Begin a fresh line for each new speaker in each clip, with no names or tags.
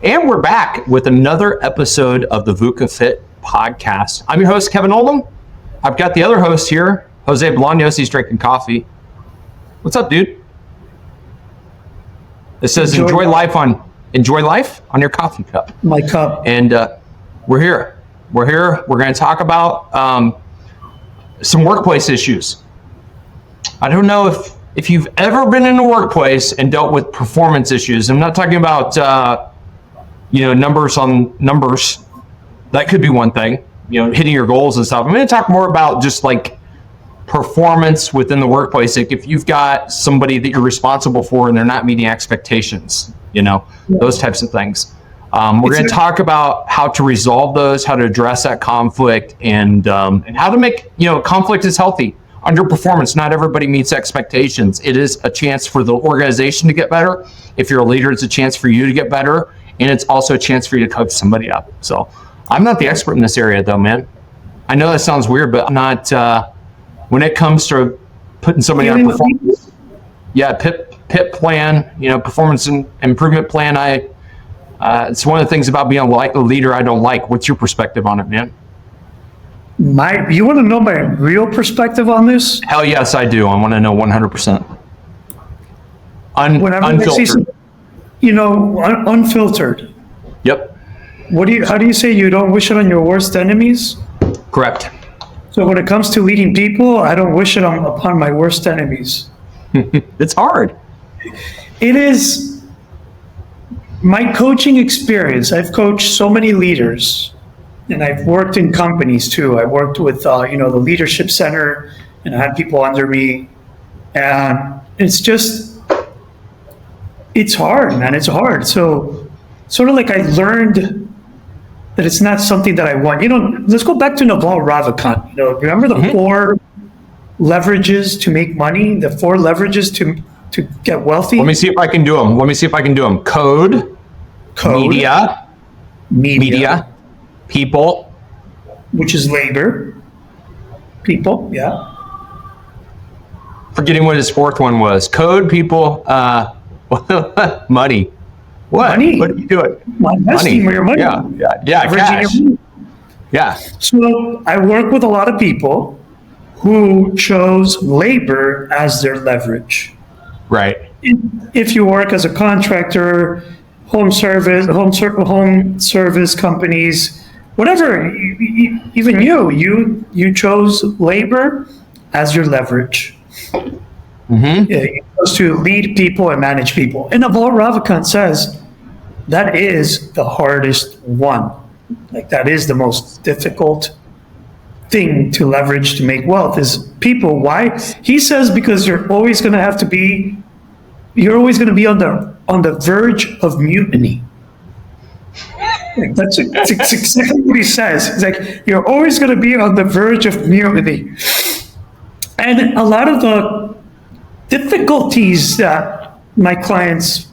And we're back with another episode of the VUCA Fit podcast. I'm your host, Kevin Oldham. I've got the other host here, Jose Bolaños. He's drinking coffee. What's up, dude? It says enjoy life on your coffee cup.
My cup.
And we're here. We're going to talk about some workplace issues. I don't know if you've ever been in a workplace and dealt with performance issues. I'm not talking about numbers on numbers. That could be one thing, hitting your goals and stuff. I'm going to talk more about just like performance within the workplace. Like if you've got somebody that you're responsible for and they're not meeting expectations, those types of things. We're going to talk about how to resolve those, how to address that conflict, and how to make, conflict is healthy. Underperformance, not everybody meets expectations. It is a chance for the organization to get better. If you're a leader, it's a chance for you to get better. And it's also a chance for you to coach somebody up. So I'm not the expert in this area though, man. I know that sounds weird, but I'm not, when it comes to putting somebody on performance, PIP plan, performance improvement plan. It's one of the things about being a leader I don't like. What's your perspective on it, man?
You want to know my real perspective on this?
Hell yes, I do. I want to know 100%. Unfiltered.
Unfiltered.
Yep.
How do you say you don't wish it on your worst enemies?
Correct.
So when it comes to leading people, I don't wish it upon my worst enemies.
It's hard.
It is. My coaching experience, I've coached so many leaders. And I've worked in companies too. I worked with, the Leadership Center, and I had people under me. And it's hard, man. It's hard. So sort of like I learned that it's not something that I want. Let's go back to Naval Ravikant. Remember the 4 leverages to make money, the 4 leverages to get wealthy?
Let me see if I can do them. Code. Media. People,
which is labor. People, yeah.
Forgetting what his 4th one was. Code, people, money. What?
Money.
What are you doing?
Investing your money.
Yeah. Cash. Yeah.
So I work with a lot of people who chose labor as their leverage.
Right.
If you work as a contractor, home service companies. Whatever, even you chose labor as your leverage.
Mm-hmm.
Yeah, you chose to lead people and manage people. And Naval Ravikant says that is the hardest one. Like that is the most difficult thing to leverage to make wealth is people. Why? He says because you're always going to be on the verge of mutiny. That's exactly what he says. It's like, you're always going to be on the verge of mutiny. And a lot of the difficulties that my clients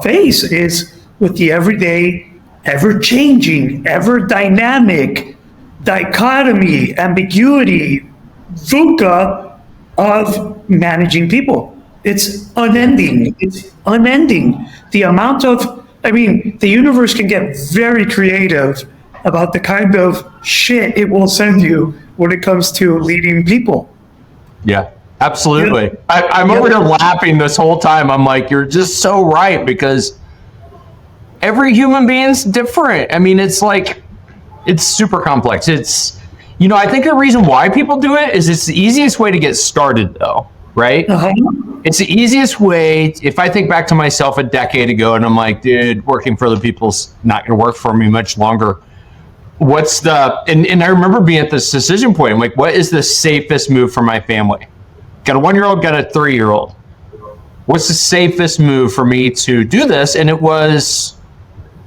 face is with the everyday, ever-changing, ever-dynamic dichotomy, ambiguity, VUCA of managing people. It's unending. The amount of the universe can get very creative about the kind of shit it will send you when it comes to leading people.
Yeah, absolutely. I'm over here laughing this whole time. I'm like, you're just so right, because every human being's different. It's like, it's super complex. It's, I think the reason why people do it is it's the easiest way to get started though. Right?
Uh-huh.
It's the easiest way. If I think back to myself a decade ago and I'm like, dude, working for other people's not going to work for me much longer. And I remember being at this decision point. I'm like, what is the safest move for my family? Got a 1-year-old, got a 3-year-old. What's the safest move for me to do this? And it was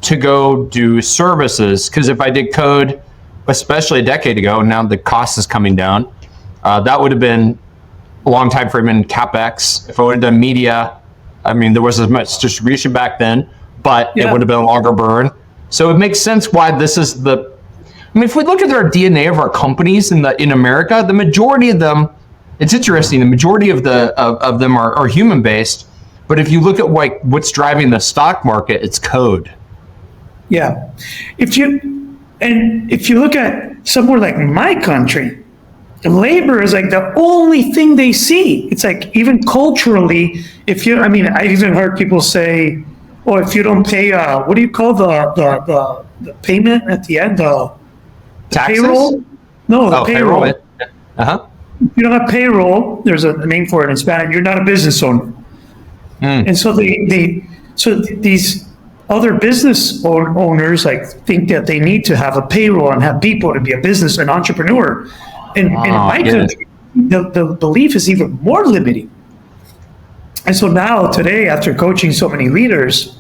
to go do services. Because if I did code, especially a decade ago, now the cost is coming down, that would have been a long time frame in CapEx. If I would have done media, there wasn't as much distribution back then, but it would have been a longer burn. So it makes sense why this is if we look at our DNA of our companies in America, the majority of them, it's interesting, the majority of them are human based, but if you look at what's driving the stock market, it's code.
Yeah. If you look at somewhere like my country, labor is like the only thing they see. It's like even culturally, I even heard people say, "Oh, if you don't pay, what do you call the payment at the end? The
Taxes?
payroll? No, the payroll.
Uh-huh.
If you don't have payroll, there's a name for it in Spanish. You're not a business owner." And so these other business owners like think that they need to have a payroll and have people to be a business, an entrepreneur. And in my country, the belief is even more limiting. And so now today, after coaching so many leaders,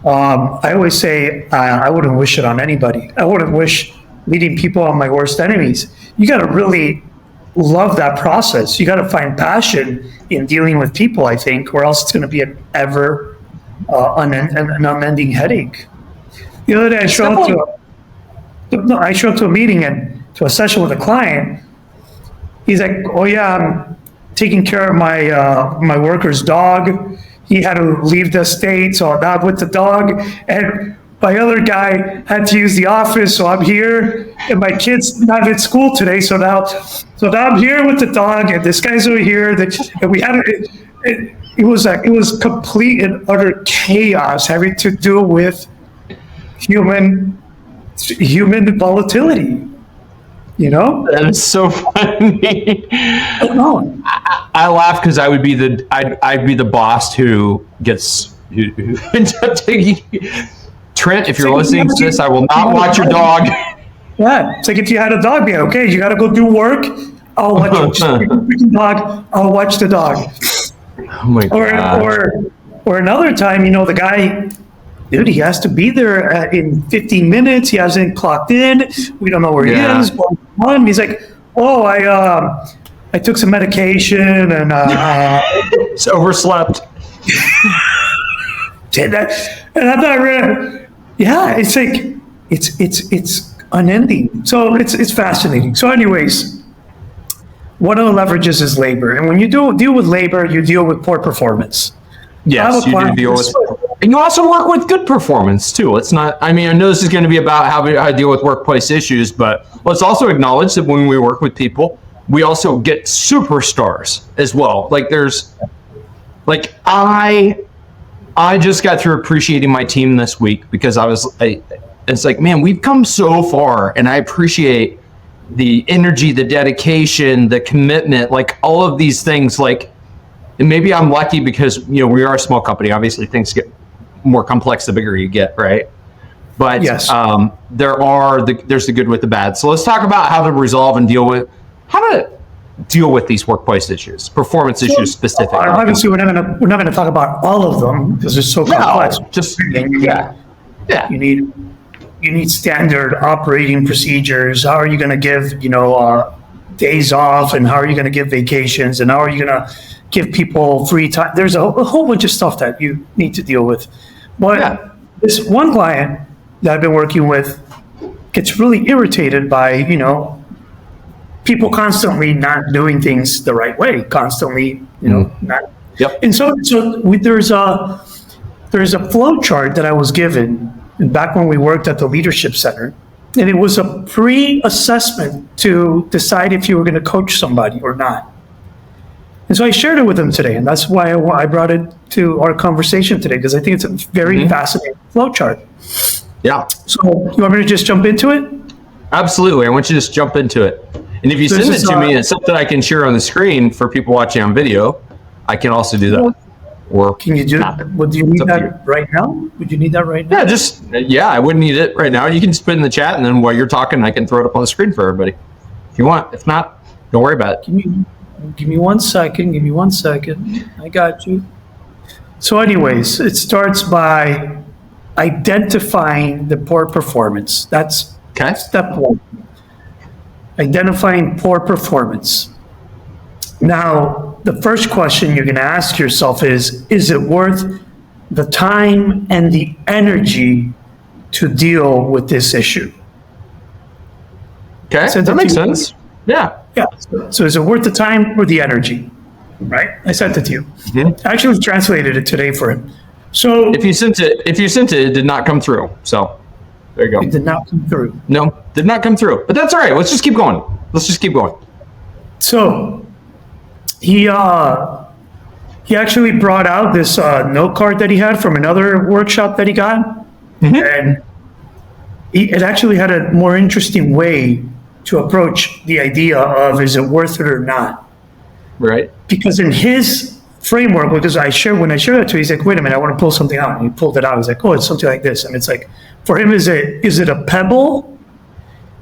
I always say, I wouldn't wish it on anybody. I wouldn't wish leading people on my worst enemies. You got to really love that process. You got to find passion in dealing with people, I think, or else it's going to be an unending headache. The other day, I showed up to a meeting and to a session with a client. He's like, "Oh yeah, I'm taking care of my worker's dog. He had to leave the state, so I'm out with the dog. And my other guy had to use the office, so I'm here. And my kid's not at school today, so now I'm here with the dog, and this guy's over here. And we had it was complete and utter chaos having to do with human volatility. You know,
that is so funny. I laugh because I'd be the boss who ends up taking. Trent, if you're listening to this, I will not watch your dog.
Yeah, it's like if you had a dog, be okay. You got to go do work. I'll watch the dog. I'll watch the dog.
Oh my God.
Or another time, the guy, dude, he has to be there in 15 minutes. He hasn't clocked in. We don't know where he is. He's like, "Oh, I took some medication and
it's overslept."
And I'm not really. Yeah, it's like it's unending. So it's fascinating. So, anyways, one of the leverages is labor, and when you deal with labor, you deal with poor performance.
Yes, you do deal with. And you also work with good performance too. It's not. I mean, I know this is going to be about how to deal with workplace issues, but let's also acknowledge that when we work with people, we also get superstars as well. I just got through appreciating my team this week because it's like, man, we've come so far, and I appreciate the energy, the dedication, the commitment, like all of these things. Like, and maybe I'm lucky because we are a small company. Obviously, things get more complex the bigger you get, right? But
yes.
There's the good with the bad. So let's talk about how to deal with these workplace issues, performance issues specifically.
Obviously, we're not going to talk about all of them because they're so complex. You need standard operating procedures. How are you going to give days off, and how are you going to give vacations, and how are you going to give people free time? There's a whole bunch of stuff that you need to deal with. But this one client that I've been working with gets really irritated by people constantly not doing things the right way, constantly, not.
Yep.
And so there's a flow chart that I was given back when we worked at the Leadership Center, and it was a pre-assessment to decide if you were going to coach somebody or not. And so I shared it with them today, and that's why I brought it to our conversation today, because I think it's a very fascinating flow chart.
Yeah.
So you want me to just jump into it?
Absolutely. I want you to just jump into it. And if you send it to me, it's something I can share on the screen for people watching on video. I can also do that. Or
can you do that? Would you need that right now? Would you need that right now?
Yeah, I wouldn't need it right now. You can just put it in the chat, and then while you're talking, I can throw it up on the screen for everybody if you want. If not, don't worry about it.
Give me 1 second. Give me 1 second. I got you. So anyways, it starts by identifying the poor performance. That's step one. Identifying poor performance. Now, the first question you're going to ask yourself is it worth the time and the energy to deal with this issue?
Okay, that makes sense. Yeah.
Yeah. So is it worth the time or the energy? Right? I sent it to you.
Mm-hmm.
I actually translated it today for him. So
if you sent it, it did not come through. So There you go.
It did not come through.
No, did not come through. But that's all right. Let's just keep going.
So he actually brought out this note card that he had from another workshop that he got, and it actually had a more interesting way to approach the idea of is it worth it or not?
Right.
Because in his framework, because when I shared that to him, he's like, wait a minute, I want to pull something out. And he pulled it out. He's like, oh, it's something like this. And it's like, for him, is it a pebble?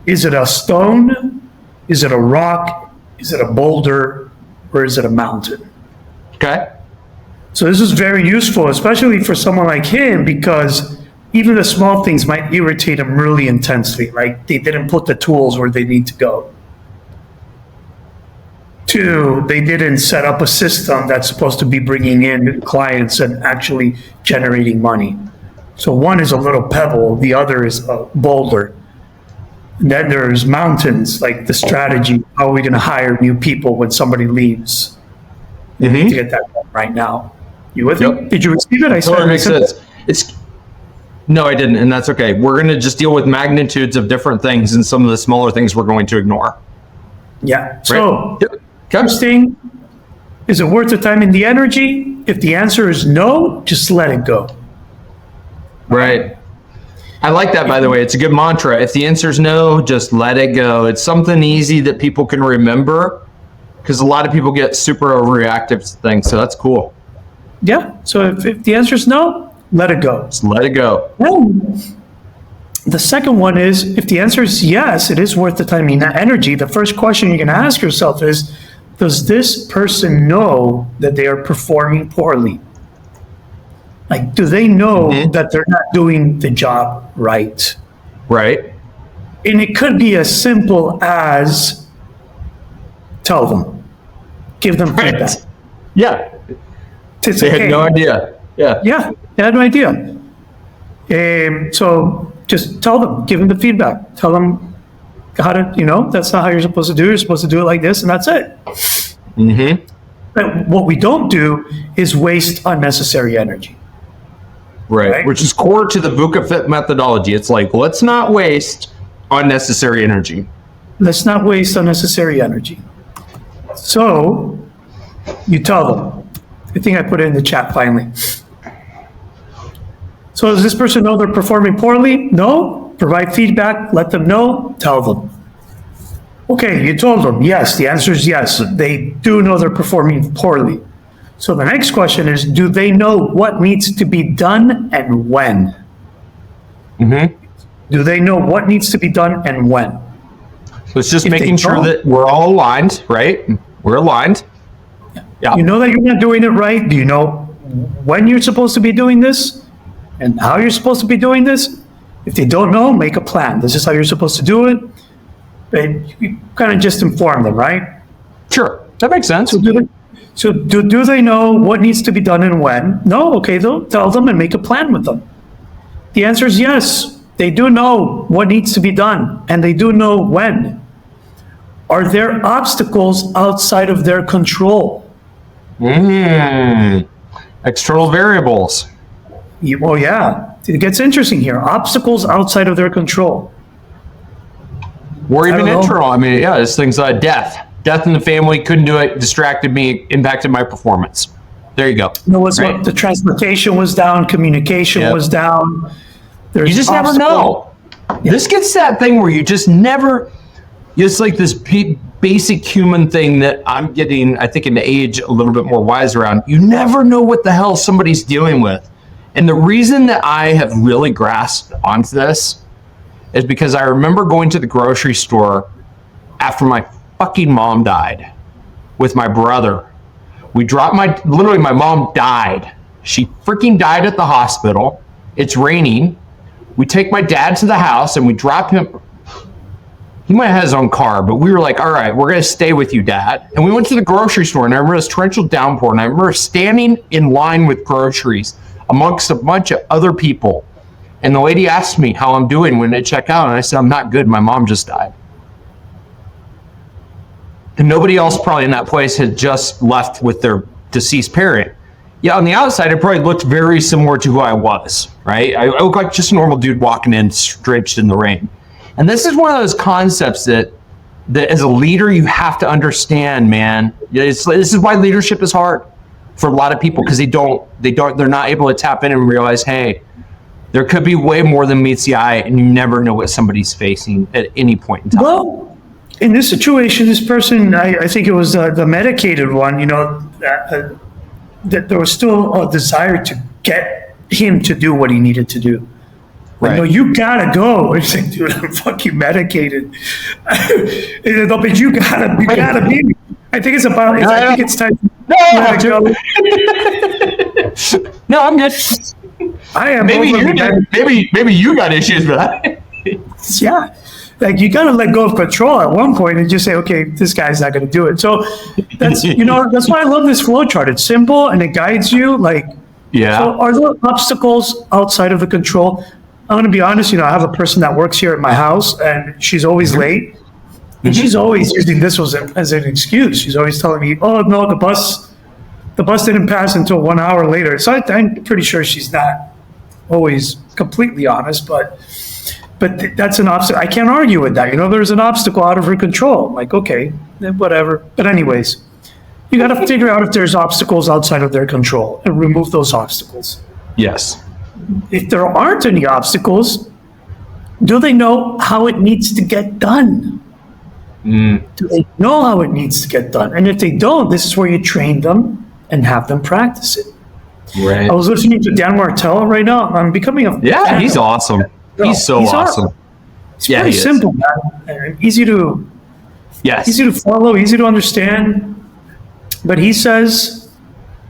Is it a stone? Is it a rock? Is it a boulder? Or is it a mountain?
Okay.
So this is very useful, especially for someone like him, because even the small things might irritate him really intensely. Like they didn't put the tools where they need to go. 2, they didn't set up a system that's supposed to be bringing in clients and actually generating money. So one is a little pebble, the other is a boulder. And then there's mountains, like the strategy. How are we going to hire new people when somebody leaves? You need to get that done right now. You with me? Did you receive it?
Totally makes sense. No, I didn't, and that's okay. We're going to just deal with magnitudes of different things, and some of the smaller things we're going to ignore.
Yeah. So,
right.
First thing, is it worth the time and the energy? If the answer is no, just let it go.
Right. I like that, by the way. It's a good mantra. If the answer is no, just let it go. It's something easy that people can remember, because a lot of people get super overreactive to things, so that's cool.
Yeah. So if the answer is no, let it go.
Just let it go.
Then, the second one is, if the answer is yes, it is worth the time and energy, the first question you're going to ask yourself is, does this person know that they are performing poorly? Like, do they know that they're not doing the job right?
Right.
And it could be as simple as tell them, give them feedback.
Yeah. They had no idea. Yeah.
Yeah, they had no idea. So just tell them, give them the feedback. Tell them how to, that's not how you're supposed to do it. You're supposed to do it like this, and that's it. But what we don't do is waste unnecessary energy.
Right. Which is core to the VUCA Fit methodology. It's like, let's not waste unnecessary energy.
Let's not waste unnecessary energy. So you tell them. I think I put it in the chat finally. So does this person know they're performing poorly? No. Provide feedback. Let them know. Tell them. Okay, you told them. Yes, the answer is yes. They do know they're performing poorly. So the next question is, do they know what needs to be done and when? Do they know what needs to be done and when?
So it's just making sure that we're all aligned, right? We're aligned.
Yeah. You know that you're not doing it right? Do you know when you're supposed to be doing this and how you're supposed to be doing this? If they don't know, make a plan. This is how you're supposed to do it. And you kind of just inform them, right?
Sure, that makes sense.
So do they know what needs to be done and when? No? Okay, they'll tell them and make a plan with them. The answer is yes. They do know what needs to be done, and they do know when. Are there obstacles outside of their control?
External variables.
Well, yeah. It gets interesting here. Obstacles outside of their control.
Or even internal. I mean, yeah, this thing's death. Death in the family, couldn't do it, distracted me, impacted my performance. There you go.
What the transportation was down, communication was down.
You just never know. Yeah. This gets that thing where you just never, it's like this basic human thing that I'm getting, I think, in age a little bit more wise around. You never know what the hell somebody's dealing with. And the reason that I have really grasped onto this is because I remember going to the grocery store after my fucking mom died with my brother. Literally my mom died. She freaking died at the hospital. It's raining. We take my dad to the house and we drop him. He might have his own car, but we were like, all right, we're going to stay with you, Dad. And we went to the grocery store, and I remember this torrential downpour, and I remember standing in line with groceries amongst a bunch of other people. And the lady asked me how I'm doing when they check out, and I said, I'm not good. My mom just died. And nobody else probably in that place had just left with their deceased parent. yeah, on the outside, it probably looked very similar to who I was, right? I look like just a normal dude walking in, drenched in the rain. And this is one of those concepts that as a leader, you have to understand, man. This is why leadership is hard for a lot of people, because they're not able to tap in and realize, hey, there could be way more than meets the eye, and you never know what somebody's facing at any point in time.
Well, in this situation, this person, I think it was the medicated one, that there was still a desire to get him to do what he needed to do. Right. No, you gotta go. It's like, dude, I'm fucking medicated. No, but you gotta be. I think it's about. I think it's time.
No, no, I'm good.
I am.
Maybe you got issues with that.
Yeah. Like, you got to let go of control at one point and just say, okay, this guy's not going to do it. So that's, that's why I love this flow chart. It's simple and it guides you. Like,
yeah.
So are there obstacles outside of the control? I'm going to be honest. I have a person that works here at my house, and she's always late. And she's always using this as an excuse. She's always telling me, oh, no, the bus didn't pass until 1 hour later. So I'm pretty sure she's not always completely honest, but that's an obstacle. I can't argue with that. There's an obstacle out of her control. Like, okay, whatever. But anyways, you got to figure out if there's obstacles outside of their control and remove those obstacles.
Yes.
If there aren't any obstacles, do they know how it needs to get done? Do they know how it needs to get done? And if they don't, this is where you train them and have them practice it.
Right.
I was listening to Dan Martell right now. I'm becoming a
fan. He's awesome. He's awesome.
It's very simple, man. Easy to follow, easy to understand. But he says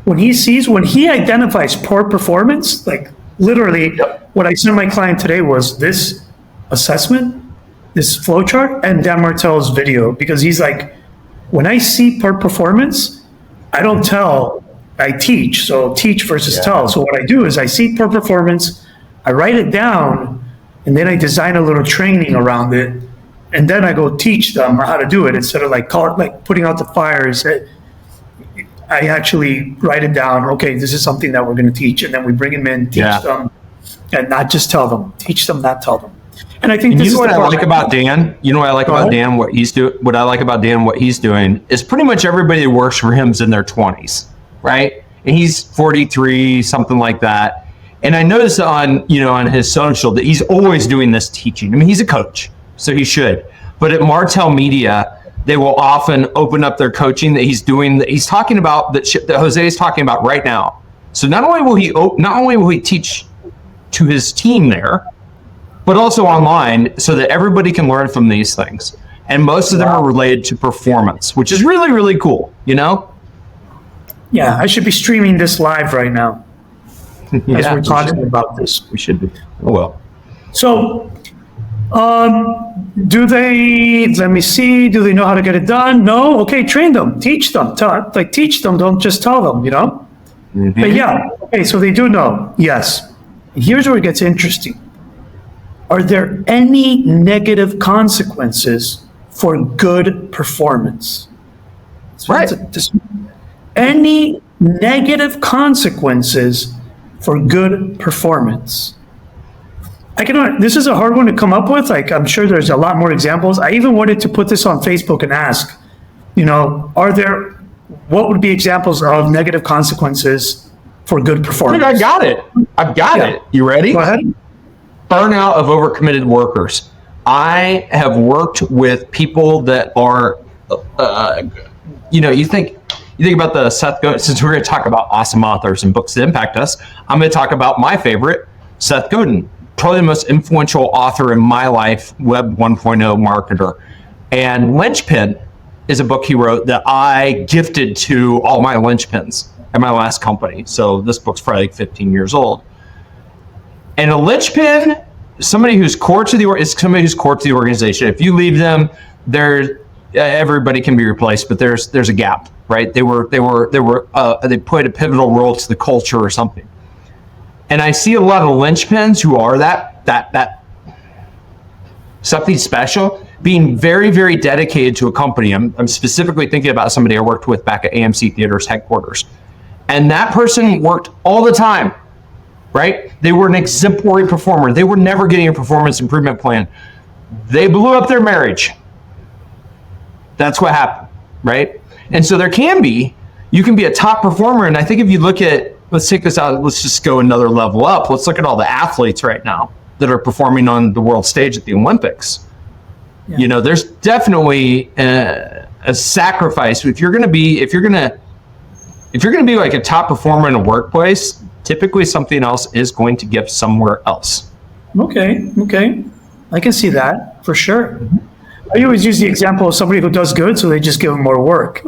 when he identifies poor performance, like literally what I sent my client today was this assessment, this flow chart, and Dan Martell's video, because he's like, when I see poor performance, I don't tell, I teach. So teach versus tell. So what I do is I see poor performance, I write it down, and then I design a little training around it, and then I go teach them how to do it instead of like putting out the fires. I actually write it down. Okay, this is something that we're going to teach, and then we bring them in, teach them, and not just tell them. Teach them, not tell them. And I think this is
what I like about Dan. You know what I like about Dan? What he's doing. What I like about Dan, what he's doing is pretty much everybody that works for him is in their 20s, right? And he's 43, something like that. And I noticed on his social that he's always doing this teaching. I mean, he's a coach, so he should. But at Martell Media, they will often open up their coaching that he's doing. That he's talking about that Jose is talking about right now. So not only will he teach to his team there, but also online, so that everybody can learn from these things. And most of them are related to performance, which is really, really cool. Yeah,
I should be streaming this live right now. As we're talking about this.
We should be. Oh, well.
So, do they know how to get it done? No? Okay, train them, teach them. Teach them, don't just tell them,
Mm-hmm.
But okay, so they do know, yes. Here's where it gets interesting. Are there any negative consequences for good performance?
Right.
Any negative consequences for good performance? This is a hard one to come up with. Like, I'm sure there's a lot more examples. I even wanted to put this on Facebook and ask, what would be examples of negative consequences for good performance?
I got it. I've got it. You ready?
Go ahead.
Burnout of overcommitted workers. I have worked with people that are, you think about the Seth Godin, since we're going to talk about awesome authors and books that impact us, I'm going to talk about my favorite, Seth Godin, probably the most influential author in my life, Web 1.0 marketer. And Linchpin is a book he wrote that I gifted to all my linchpins at my last company. So this book's probably like 15 years old. And a linchpin, somebody who's core to the organization. If you leave them, everybody can be replaced, but there's a gap, right? They played a pivotal role to the culture or something. And I see a lot of linchpins who are that something special, being very, very dedicated to a company. I'm specifically thinking about somebody I worked with back at AMC Theaters headquarters. And that person worked all the time, right? They were an exemplary performer. They were never getting a performance improvement plan. They blew up their marriage. That's what happened, right? And so you can be a top performer. And I think if you look at, let's take this out, let's just go another level up. Let's look at all the athletes right now that are performing on the world stage at the Olympics. Yeah. There's definitely a sacrifice. If you're going to be like a top performer in a workplace, typically something else is going to give somewhere else.
Okay. I can see that for sure. I always use the example of somebody who does good, so they just give them more work.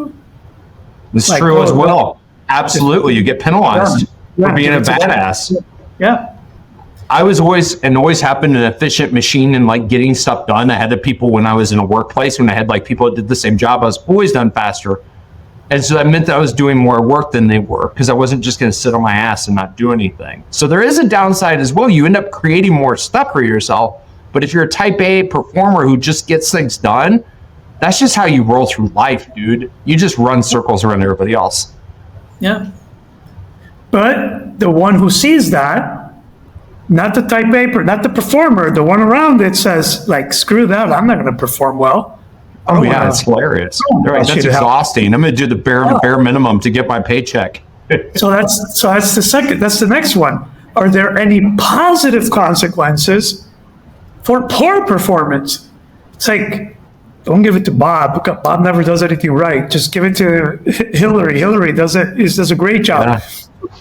It's true as well. Absolutely. You get penalized for being a badass.
Yeah.
I was always happened an efficient machine and like getting stuff done. I had the people when I was in a workplace, when I had like people that did the same job, I was always done faster. And so that meant that I was doing more work than they were, because I wasn't just going to sit on my ass and not do anything. So there is a downside as well. You end up creating more stuff for yourself. But if you're a type A performer who just gets things done, that's just how you roll through life, dude. You just run circles around everybody else.
Yeah. But the one who sees that, not the type A, not the performer, the one around it says, like, screw that, I'm not going to perform well.
Oh, yeah, it's hilarious. Right, that's exhausting. I'm going to do the bare minimum to get my paycheck.
So that's the next one. Are there any positive consequences for poor performance? It's like, don't give it to Bob. Bob never does anything right. Just give it to Hillary. Hillary does a great job. Yeah.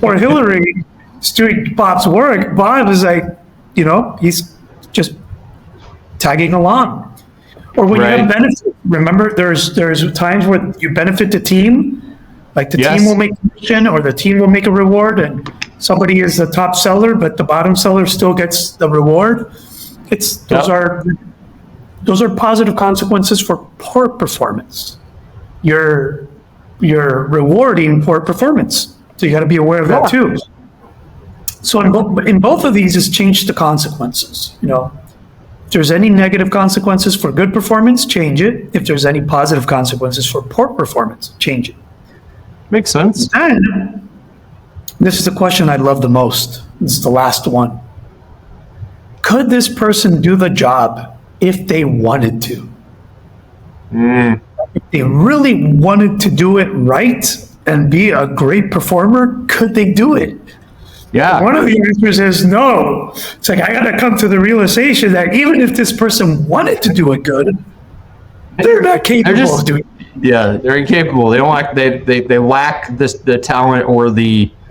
Or Hillary is doing Bob's work. Bob is like, he's just tagging along. Or when you have benefits, remember there's times where you benefit the team, like the team will make a commission or the team will make a reward, and somebody is the top seller, but the bottom seller still gets the reward. Those are positive consequences for poor performance. You're rewarding poor performance, so you got to be aware of that too. So in both of these is change the consequences. If there's any negative consequences for good performance, change it. If there's any positive consequences for poor performance, change it.
Makes sense.
And this is the question I love the most. This is the last one. Could this person do the job if they wanted to? If they really wanted to do it right and be a great performer, could they do it?
Yeah.
One of the answers is no. It's like, I got to come to the realization that even if this person wanted to do it good, they're not capable of doing it.
Yeah, they're incapable. They don't lack. They lack the talent or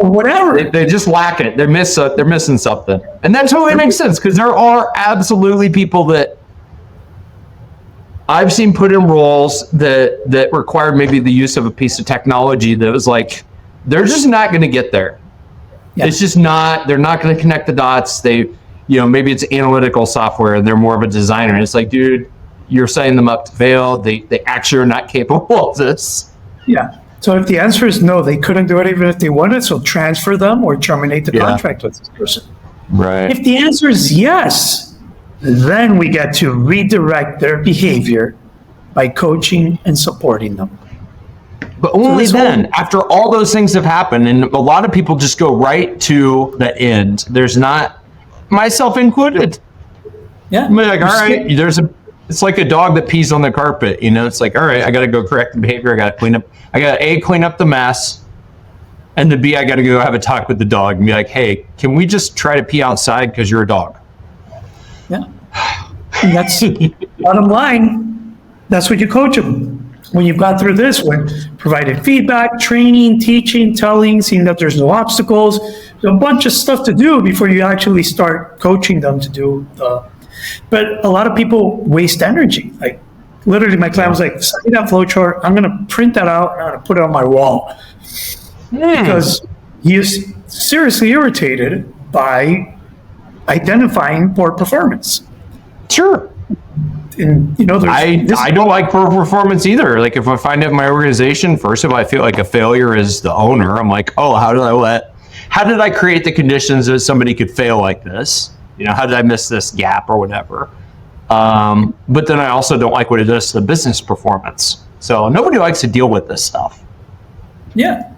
whatever.
They just lack it. They're missing something, and that totally makes sense, because there are absolutely people that I've seen put in roles that required maybe the use of a piece of technology that was like, they're just not going to get there. Yeah. It's just not. They're not going to connect the dots. Maybe it's analytical software and they're more of a designer. And it's like, dude, you're setting them up to fail. They actually are not capable of this.
Yeah. So if the answer is no, they couldn't do it even if they wanted, so transfer them or terminate the contract with this person.
Right.
If the answer is yes, then we get to redirect their behavior by coaching and supporting them.
But only then, after all those things have happened, and a lot of people just go right to the end. There's not, myself included.
Yeah.
I'm like, all right, it's like a dog that pees on the carpet. It's like, all right, I got to go correct the behavior. I got to clean up. I got to A, clean up the mess. And then B, I got to go have a talk with the dog and be like, hey, can we just try to pee outside because you're a dog?
Yeah. And that's bottom line. That's what you coach them. When you've got through this, when provided feedback, training, teaching, telling, seeing that there's no obstacles, there's a bunch of stuff to do before you actually start coaching them to do but a lot of people waste energy. Like literally my client was like, send me that flowchart. I'm going to print that out and I'm going to put it on my wall. Because he is seriously irritated by identifying poor performance.
Sure.
And
I don't like poor performance either. Like if I find out in my organization, first of all, I feel like a failure is the owner. I'm like, oh, how did I create the conditions that somebody could fail like this? How did I miss this gap or whatever? But then I also don't like what it does to the business performance. So nobody likes to deal with this stuff.
Yeah.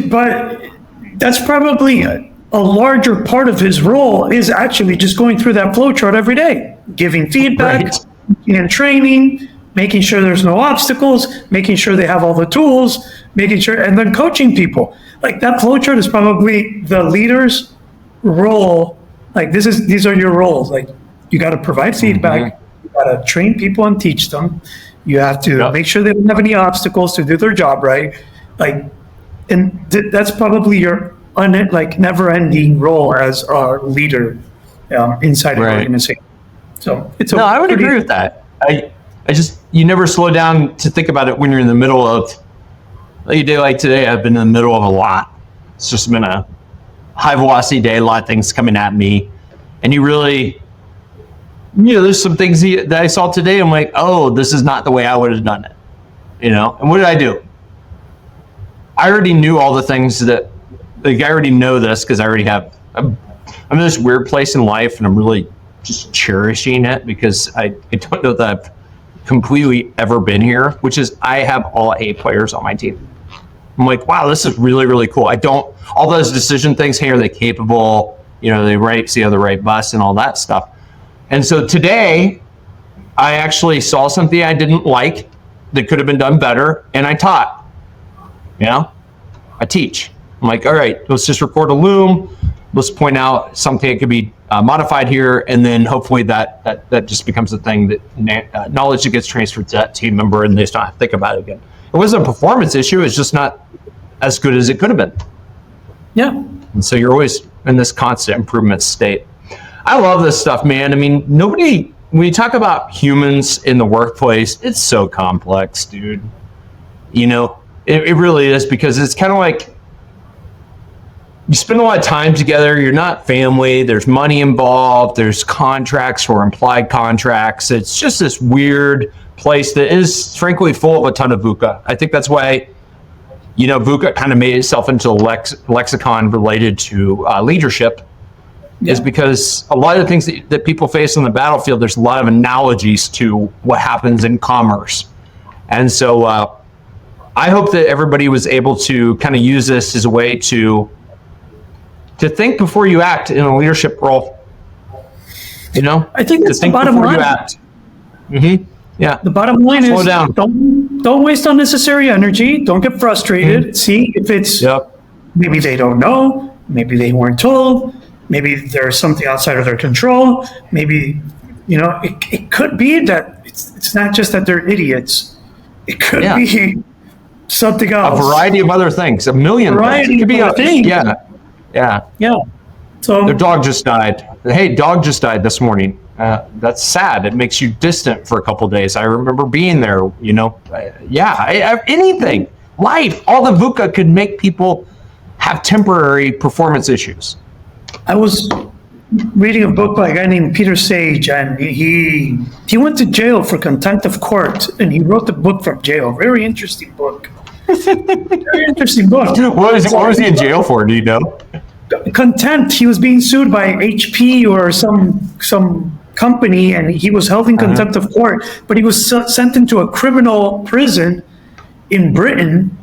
But that's probably a larger part of his role is actually just going through that flowchart every day, giving feedback,
Right.
and training, making sure there's no obstacles, making sure they have all the tools, making sure, and then coaching people. Like that flowchart is probably the leader's role. Like these are your roles. Like you got to provide feedback, you got to train people and teach them. You have to make sure they don't have any obstacles to do their job right. Like, and that's probably your never-ending role as a leader inside an organization. So it's
no, I would agree with that. I just, you never slow down to think about it when you're in the middle of, like a day like today, I've been in the middle of a lot. It's just been a high velocity day, a lot of things coming at me. And you really, there's some things that I saw today. I'm like, oh, this is not the way I would have done it. And what did I do? I already knew all the things that, like, I already know this because I already have, I'm in this weird place in life and I'm really just cherishing it because I don't know that I've completely ever been here, which is I have all A players on my team. I'm like, wow, this is really, really cool. All those decision things, hey, are they capable? They see how the right bus and all that stuff. And so today, I actually saw something I didn't like that could have been done better, and I taught. I teach. I'm like, all right, let's just record a loom. Let's point out something that could be modified here, and then hopefully that just becomes a thing that knowledge that gets transferred to that team member, and they just don't have to think about it again. It wasn't a performance issue. It's just not as good as it could have been.
Yeah.
And so you're always in this constant improvement state. I love this stuff, man. I mean, when you talk about humans in the workplace, it's so complex, dude. It really is, because it's kind of like you spend a lot of time together. You're not family. There's money involved. There's contracts or implied contracts. It's just this weird place that is frankly full of a ton of VUCA. I think that's why, VUCA kind of made itself into a lexicon related to leadership, is because a lot of the things that people face on the battlefield, there's a lot of analogies to what happens in commerce. And so I hope that everybody was able to kind of use this as a way to think before you act in a leadership role.
I think that's the bottom line.
Yeah.
The bottom line
Slow
is
down.
Don't waste unnecessary energy. Don't get frustrated. See if it's maybe they don't know, maybe they weren't told, maybe there's something outside of their control. Maybe it could be that it's not just that they're idiots. It could be something else.
A variety of other things. A million things. It could be
things.
Yeah.
So
their dog just died. Hey, dog just died this morning. That's sad. It makes you distant for a couple of days. I remember being there, anything. Life, all the VUCA could make people have temporary performance issues.
I was reading a book by a guy named Peter Sage, and he went to jail for contempt of court, and he wrote the book from jail. Very interesting book. Very interesting book.
What was he in jail for? Do you know?
Contempt. He was being sued by HP or some company, and he was held in contempt of court. But he was sent into a criminal prison in Britain.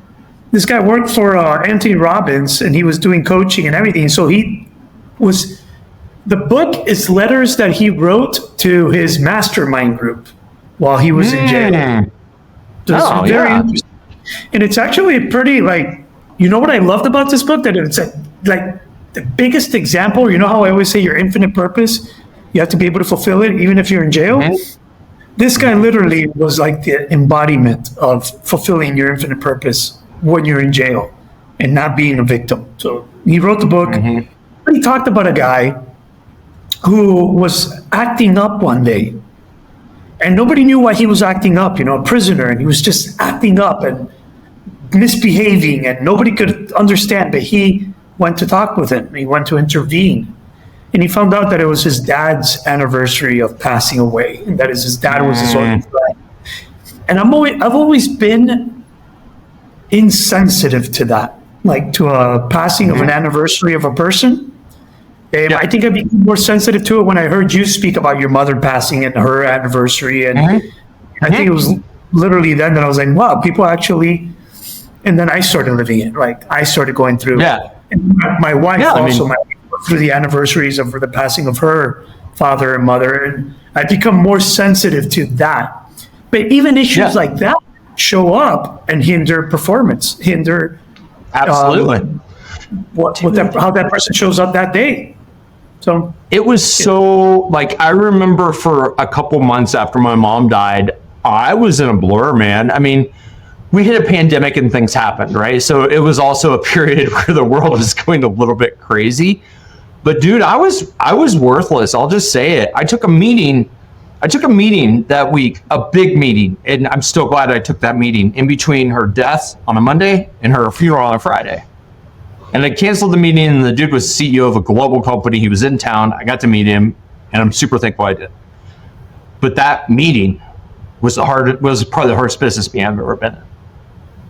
This guy worked for Anthony Robbins, and he was doing coaching and everything. So the book is letters that he wrote to his mastermind group while he was in jail. So very interesting. And it's actually a pretty, what I loved about this book? That it's the biggest example. You know how I always say your infinite purpose, you have to be able to fulfill it even if you're in jail? This guy literally was like the embodiment of fulfilling your infinite purpose when you're in jail and not being a victim. So he wrote the book. He talked about a guy who was acting up one day, and nobody knew why he was acting up, a prisoner, and he was just acting up and misbehaving, and nobody could understand. But he went to talk with him. He went to intervene, and he found out that it was his dad's anniversary of passing away, and that is his dad was his only friend. And I've always been insensitive to that, like to a passing of an anniversary of a person. I think I'd be more sensitive to it when I heard you speak about your mother passing and her anniversary. And I think it was literally then that I was like, wow, people actually And then I started living it. Like I started going through.
Yeah.
And my wife
Yeah,
also through the anniversaries of the passing of her father and mother, and I become more sensitive to that. But even issues like that show up and hinder performance, hinder
Absolutely.
How that person shows up that day. So
it was so like, I remember for a couple months after my mom died, I was in a blur, man. I mean, we hit a pandemic and things happened, right? So it was also a period where the world was going a little bit crazy. But dude, I was worthless. I'll just say it. I took a meeting that week, a big meeting, and I'm still glad I took that meeting in between her death on a Monday and her funeral on a Friday. And I canceled the meeting, and the dude was CEO of a global company. He was in town. I got to meet him, and I'm super thankful I did. But that meeting was probably the hardest business meeting I've ever been in.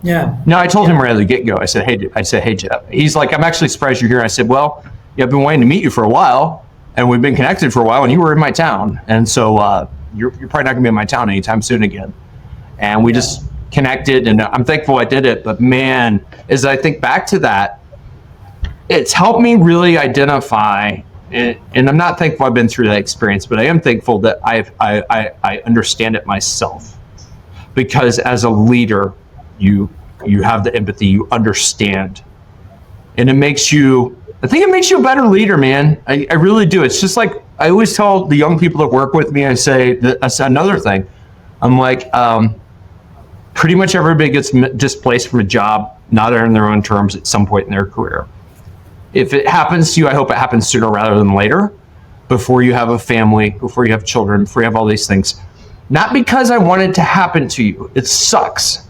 Yeah.
No, I told him right at the get-go. I said, hey, Jeff. He's like, I'm actually surprised you're here. I said, well, yeah, I've been waiting to meet you for a while, and we've been connected for a while, and you were in my town. And so you're probably not going to be in my town anytime soon again. And we just connected, and I'm thankful I did it. But man, as I think back to that, it's helped me really identify, and I'm not thankful I've been through that experience, but I am thankful that I understand it myself. Because as a leader, you have the empathy, you understand. And I think it makes you a better leader, man. I really do. It's just like, I always tell the young people that work with me, I say, that's another thing. I'm like, pretty much everybody gets displaced from a job, not on their own terms at some point in their career. If it happens to you, I hope it happens sooner rather than later, before you have a family, before you have children, before you have all these things. Not because I want it to happen to you. It sucks.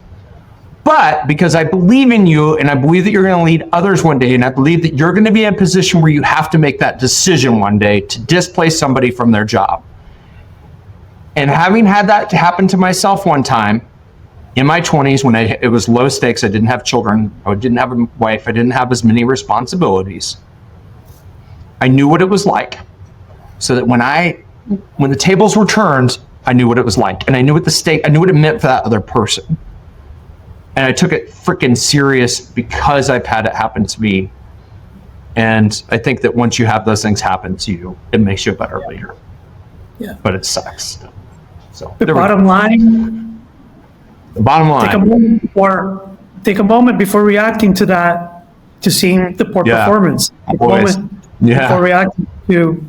But because I believe in you, and I believe that you're going to lead others one day, and I believe that you're going to be in a position where you have to make that decision one day to displace somebody from their job. And having had that happen to myself one time in my 20s, when it was low stakes, I didn't have children, I didn't have a wife, I didn't have as many responsibilities. I knew what it was like, so that when the tables were turned, I knew what it was like, and I knew what I knew what it meant for that other person. And I took it freaking serious because I've had it happen to me. And I think that once you have those things happen to you, it makes you a better leader.
Yeah.
But it sucks. So
The bottom line, take a moment before reacting to that, to seeing the poor performance. Take a moment before reacting to,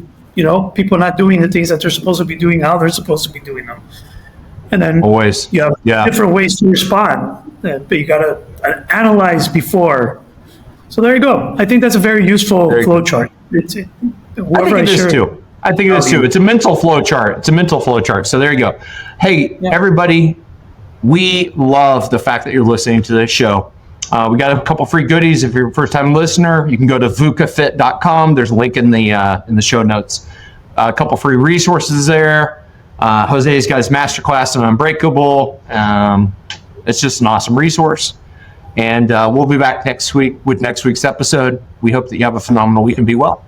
people not doing the things that they're supposed to be doing, how they're supposed to be doing them. And then you have different ways to respond, but you got to analyze before. So there you go. I think that's a very useful flow chart. I think it is too.
It's a mental flow chart. So there you go. Hey, everybody, we love the fact that you're listening to this show. We got a couple free goodies. If you're a first-time listener, you can go to VUCAfit.com. There's a link in the show notes. A couple free resources there. Jose's got his masterclass on Unbreakable. It's just an awesome resource. And we'll be back next week with next week's episode. We hope that you have a phenomenal week and be well.